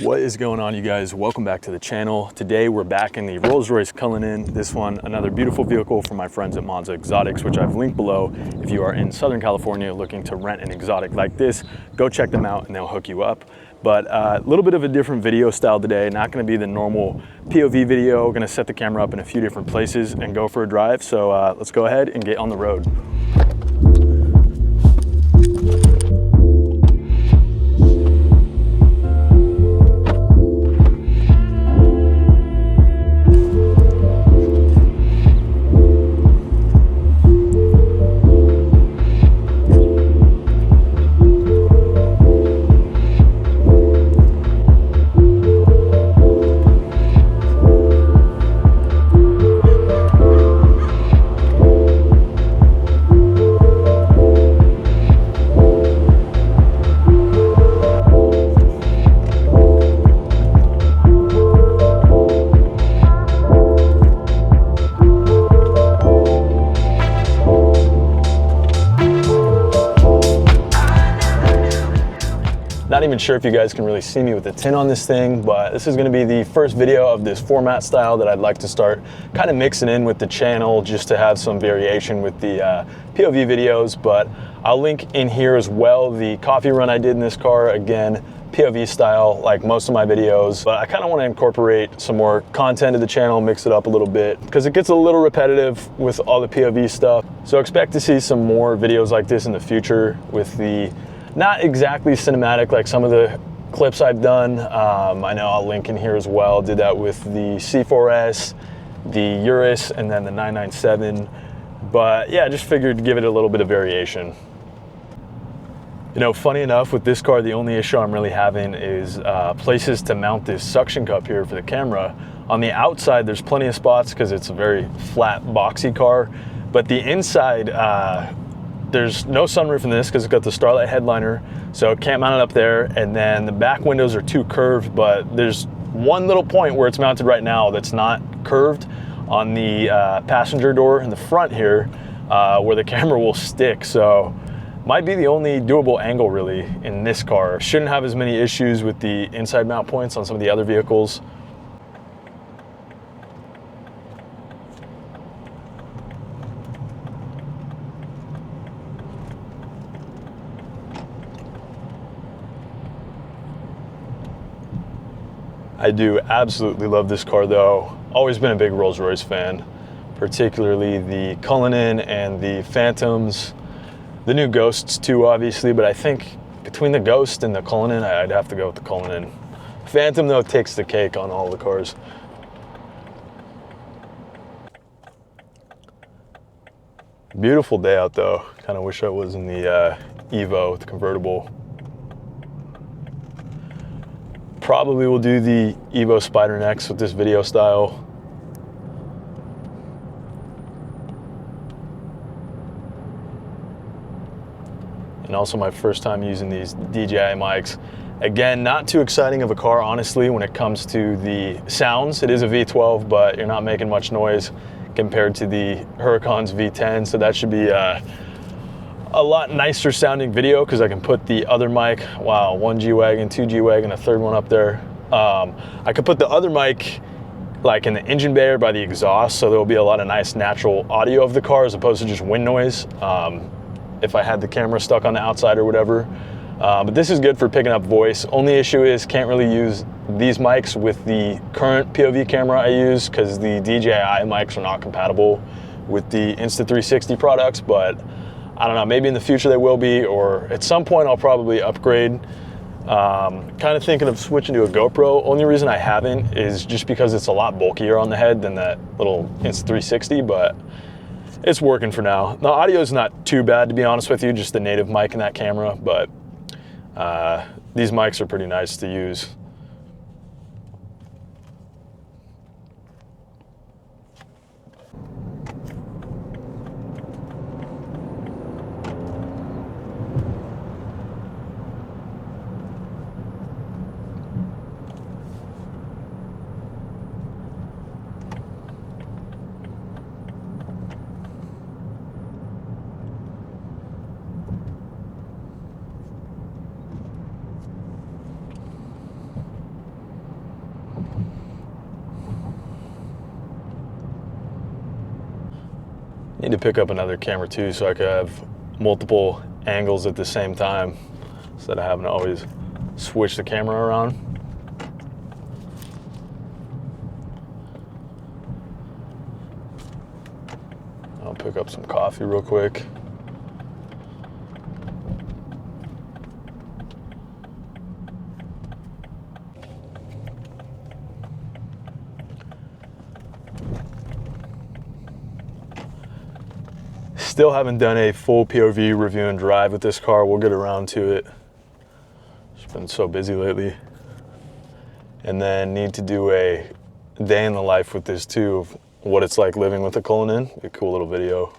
What is going on, you guys? Welcome back to the channel. Today we're back in the Rolls-Royce Cullinan. This one, another beautiful vehicle from my friends at Monza Exotics, which I've linked below. If you are in Southern California looking to rent an exotic like this, go check them out and they'll hook you up. But a little bit of a different video style today, not gonna be the normal POV video. Gonna set the camera up in a few different places and go for a drive. So let's go ahead and get on the road. Not even sure if you guys can really see me with the tint on this thing, but this is gonna be the first video of this format style that I'd like to start kind of mixing in with the channel just to have some variation with the POV videos. But I'll link in here as well the coffee run I did in this car, again, POV style like most of my videos. But I kind of want to incorporate some more content to the channel, mix it up a little bit because it gets a little repetitive with all the POV stuff. So expect to see some more videos like this in the future with the not exactly cinematic like some of the clips I've done. I know I'll link in here as well. Did that with the C4S, the Urus, and then the 997. But yeah, just figured to give it a little bit of variation. You know, funny enough, with this car, the only issue I'm really having is places to mount this suction cup here for the camera. On the outside, there's plenty of spots because it's a very flat, boxy car. But the inside, there's no sunroof in this because it's got the Starlight headliner, so can't mount it up there. And then the back windows are too curved, but there's one little point where it's mounted right now that's not curved on the passenger door in the front here where the camera will stick. So might be the only doable angle really in this car. Shouldn't have as many issues with the inside mount points on some of the other vehicles. I do absolutely love this car though. Always been a big Rolls-Royce fan, particularly the Cullinan and the Phantoms. The new Ghosts too, obviously, but I think between the Ghost and the Cullinan, I'd have to go with the Cullinan. Phantom though takes the cake on all the cars. Beautiful day out though. Kind of wish I was in the Evo, the convertible. Probably will do the Evo Spider next with this video style. And also my first time using these DJI mics. Again, not too exciting of a car, honestly, when it comes to the sounds. It is a V12, but you're not making much noise compared to the Huracan's V10, so that should be a lot nicer sounding video because I can put the other mic, wow, one G-Wagon, two G-Wagon, a third one up there. I could put the other mic like in the engine bay or by the exhaust, so there'll be a lot of nice natural audio of the car as opposed to just wind noise if I had the camera stuck on the outside or whatever. But this is good for picking up voice. Only issue is can't really use these mics with the current POV camera I use because the DJI mics are not compatible with the Insta360 products, but I don't know, maybe in the future they will be, or at some point I'll probably upgrade. Kind of thinking of switching to a GoPro. Only reason I haven't is just because it's a lot bulkier on the head than that little Insta360, but it's working for now. The audio is not too bad, to be honest with you, just the native mic in that camera, but these mics are pretty nice to use. need to pick up another camera too, so I could have multiple angles at the same time instead of having to always switch the camera around. I'll pick up some coffee real quick. Still haven't done a full POV review and drive with this car. We'll get around to it. It's been so busy lately. And then need to do a day in the life with this too, of what it's like living with a Cullinan. A cool little video.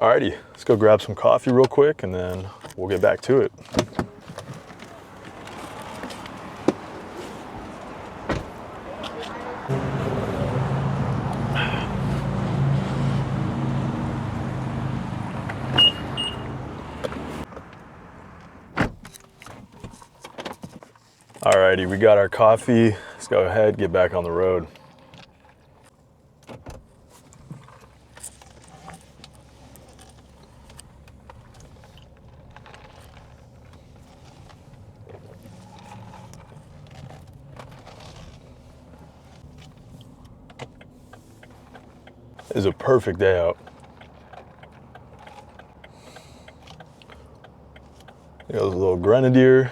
Alrighty, let's go grab some coffee real quick and then we'll get back to it. Alrighty, we got our coffee. Let's go ahead, get back on the road. It's a perfect day out. There goes a little Grenadier.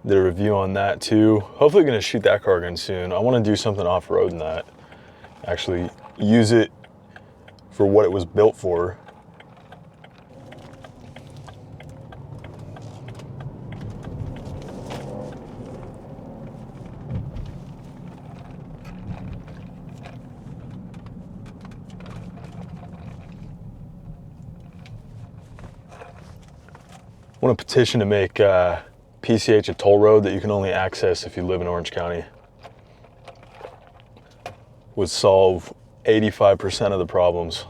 Did a review on that too. Hopefully gonna shoot that car again soon. I wanna do something off-road in that. Actually use it for what it was built for. I want to petition to make PCH a toll road that you can only access if you live in Orange County. Would solve 85% of the problems.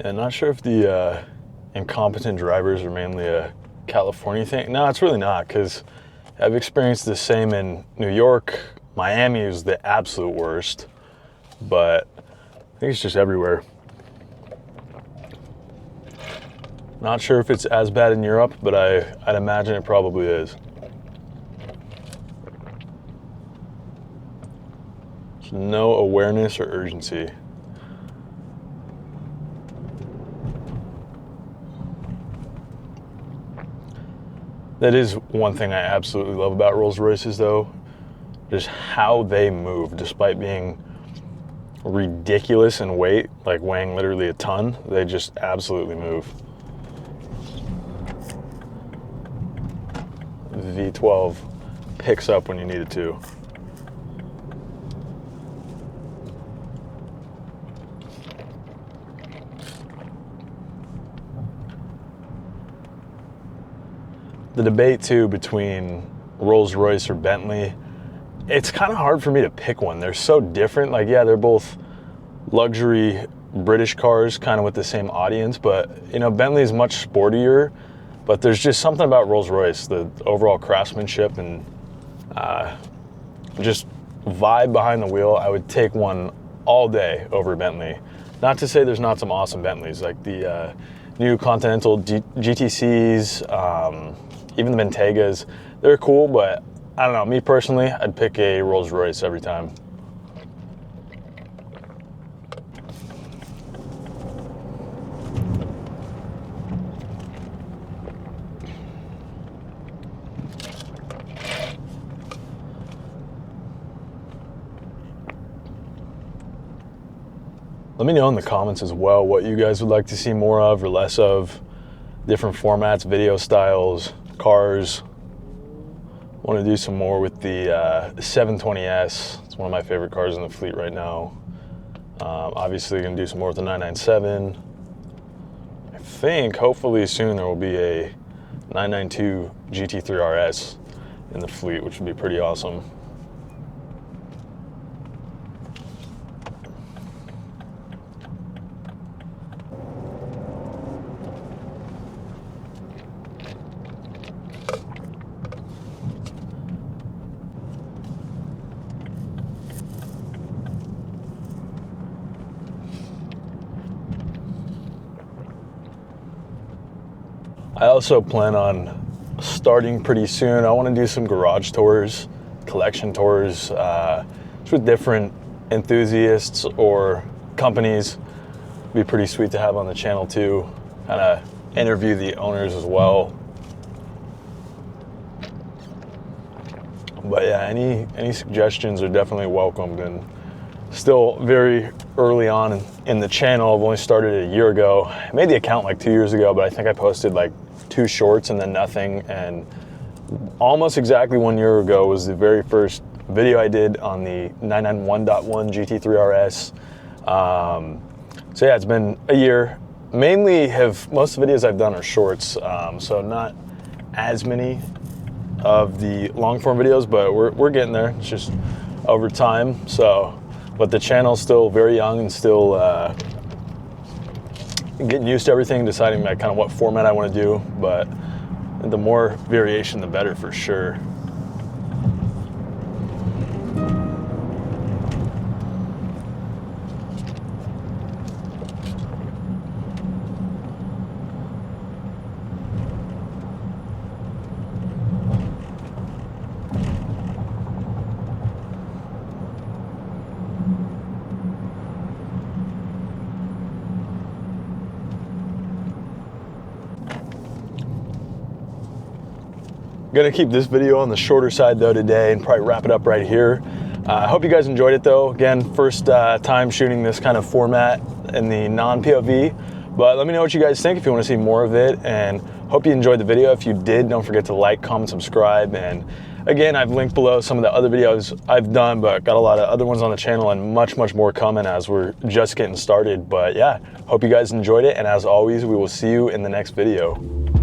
Yeah, not sure if the incompetent drivers are mainly a California thing. No, it's really not, because I've experienced the same in New York. Miami is the absolute worst, but I think it's just everywhere. Not sure if it's as bad in Europe, but I'd imagine it probably is. There's no awareness or urgency. That is one thing I absolutely love about Rolls-Royces though, just how they move despite being ridiculous in weight, like weighing literally a ton, they just absolutely move. V12 picks up when you need it to. The debate too between Rolls-Royce or Bentley, it's kind of hard for me to pick one. They're so different. Like, yeah, they're both luxury British cars, kind of with the same audience, but you know, Bentley is much sportier, but there's just something about Rolls-Royce, the overall craftsmanship and just vibe behind the wheel. I would take one all day over Bentley. Not to say there's not some awesome Bentleys, like the new Continental GTCs, even the Bentegas. They're cool, but I don't know, me personally, I'd pick a Rolls-Royce every time. Let me know in the comments as well what you guys would like to see more of or less of. Different formats, video styles, cars. I want to do some more with the 720S. It's one of my favorite cars in the fleet right now. Obviously going to do some more with the 997. I think hopefully soon there will be a 992 GT3 RS in the fleet, which would be pretty awesome. I also plan on starting pretty soon. I want to do some garage tours, collection tours, just with different enthusiasts or companies. It'd be pretty sweet to have on the channel too. Kind of interview the owners as well. But yeah, any suggestions are definitely welcomed, and still very early on in the channel. I've only started a year ago. I made the account like 2 years ago, but I think I posted like 2 shorts and then nothing. And almost exactly 1 year ago was the very first video I did on the 991.1 GT3 RS. So yeah, it's been a year. Mainly most of the videos I've done are shorts, so not as many of the long form videos, but we're getting there. It's just over time. So, but the channel's still very young and still getting used to everything, deciding like kind of what format I want to do. But the more variation, the better for sure. Gonna keep this video on the shorter side though today and probably wrap it up right here. I hope you guys enjoyed it though. Again, first time shooting this kind of format in the non-POV, but let me know what you guys think if you want to see more of it, and hope you enjoyed the video. If you did, don't forget to like, comment, subscribe, and again, I've linked below some of the other videos I've done, but got a lot of other ones on the channel and much more coming as we're just getting started. But yeah, hope you guys enjoyed it, and as always, we will see you in the next video.